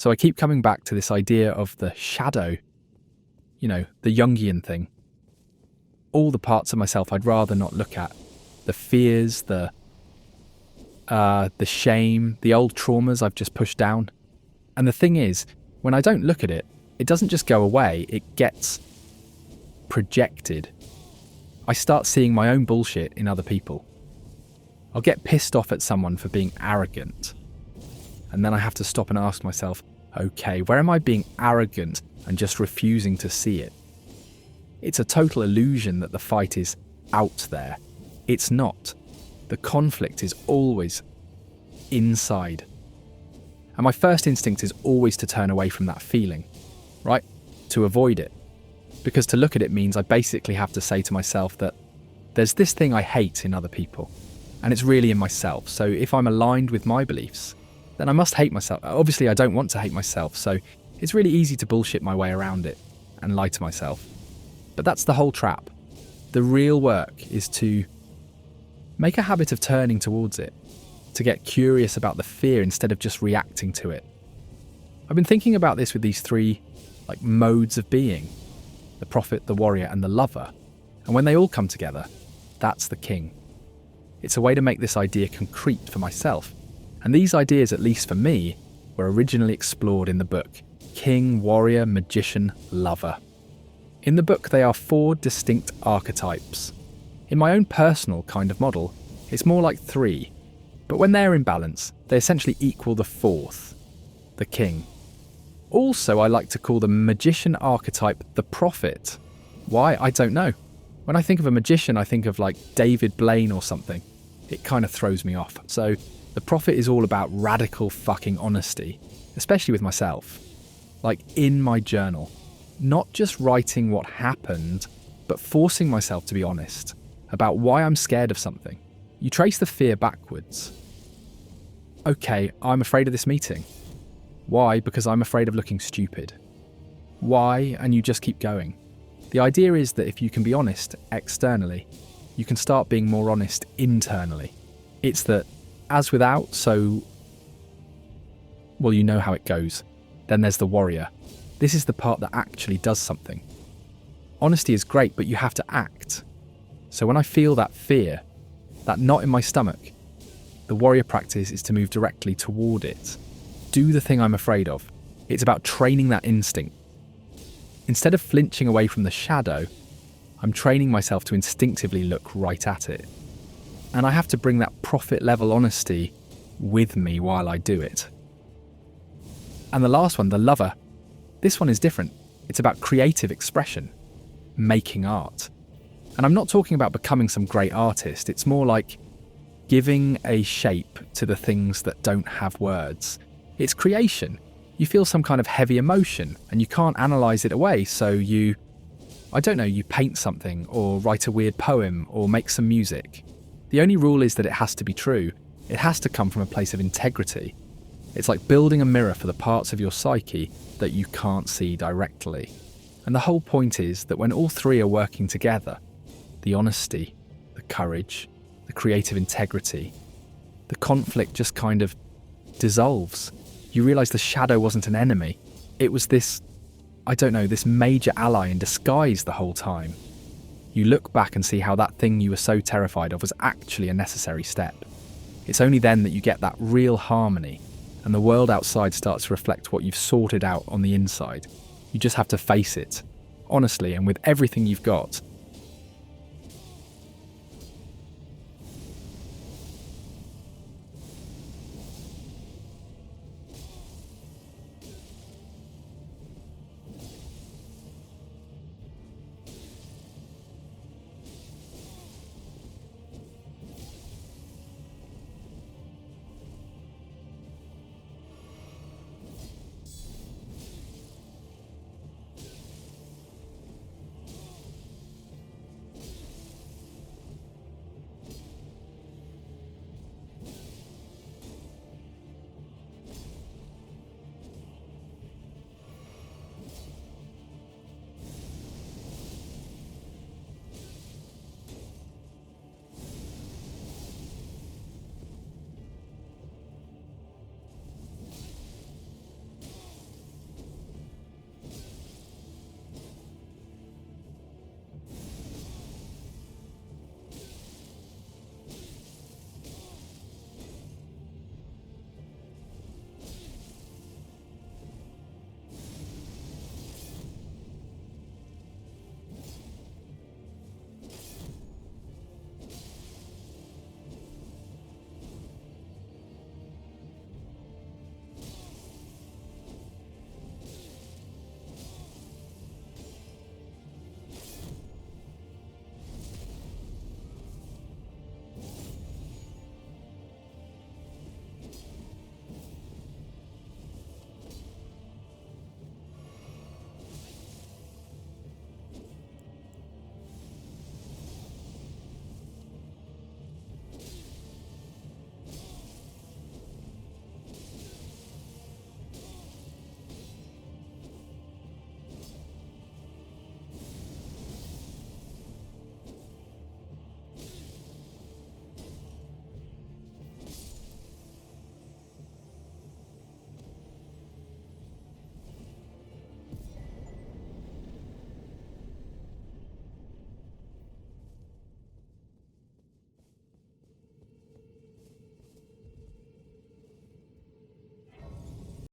So I keep coming back to this idea of the shadow, the Jungian thing. All the parts of myself I'd rather not look at. The fears, the shame, the old traumas I've just pushed down. And the thing is, when I don't look at it, it doesn't just go away, it gets projected. I start seeing my own bullshit in other people. I'll get pissed off at someone for being arrogant. And then I have to stop and ask myself, okay, where am I being arrogant and just refusing to see it? It's a total illusion that the fight is out there. It's not. The conflict is always inside. And my first instinct is always to turn away from that feeling, right? To avoid it. Because to look at it means I basically have to say to myself that there's this thing I hate in other people, and it's really in myself. So if I'm aligned with my beliefs, then I must hate myself. Obviously, I don't want to hate myself, so it's really easy to bullshit my way around it and lie to myself. But that's the whole trap. The real work is to make a habit of turning towards it, to get curious about the fear instead of just reacting to it. I've been thinking about this with these three modes of being: the prophet, the warrior, and the lover. And when they all come together, that's the king. It's a way to make this idea concrete for myself. And these ideas, at least for me, were originally explored in the book King, Warrior, Magician, Lover. In the book, they are 4 distinct archetypes. In my own personal kind of model, it's more like 3. But when they're in balance, they essentially equal the 4th, the king. Also, I like to call the magician archetype the prophet. Why? I don't know. When I think of a magician, I think of David Blaine or something. It kind of throws me off. So the prophet is all about radical fucking honesty, especially with myself. In my journal. Not just writing what happened, but forcing myself to be honest about why I'm scared of something. You trace the fear backwards. Okay, I'm afraid of this meeting. Why? Because I'm afraid of looking stupid. Why? And you just keep going. The idea is that if you can be honest externally, you can start being more honest internally. It's that, as without, so... well, you know how it goes. Then there's the warrior. This is the part that actually does something. Honesty is great, but you have to act. So when I feel that fear, that knot in my stomach, the warrior practice is to move directly toward it. Do the thing I'm afraid of. It's about training that instinct. Instead of flinching away from the shadow, I'm training myself to instinctively look right at it. And I have to bring that prophet level honesty with me while I do it. And the last one, the lover, this one is different. It's about creative expression, making art. And I'm not talking about becoming some great artist. It's more like giving a shape to the things that don't have words. It's creation. You feel some kind of heavy emotion and you can't analyse it away, so you paint something or write a weird poem or make some music. The only rule is that it has to be true. It has to come from a place of integrity. It's like building a mirror for the parts of your psyche that you can't see directly. And the whole point is that when all 3 are working together, the honesty, the courage, the creative integrity, the conflict just kind of dissolves. You realise the shadow wasn't an enemy. It was this major ally in disguise the whole time. You look back and see how that thing you were so terrified of was actually a necessary step. It's only then that you get that real harmony, and the world outside starts to reflect what you've sorted out on the inside. You just have to face it, honestly, and with everything you've got,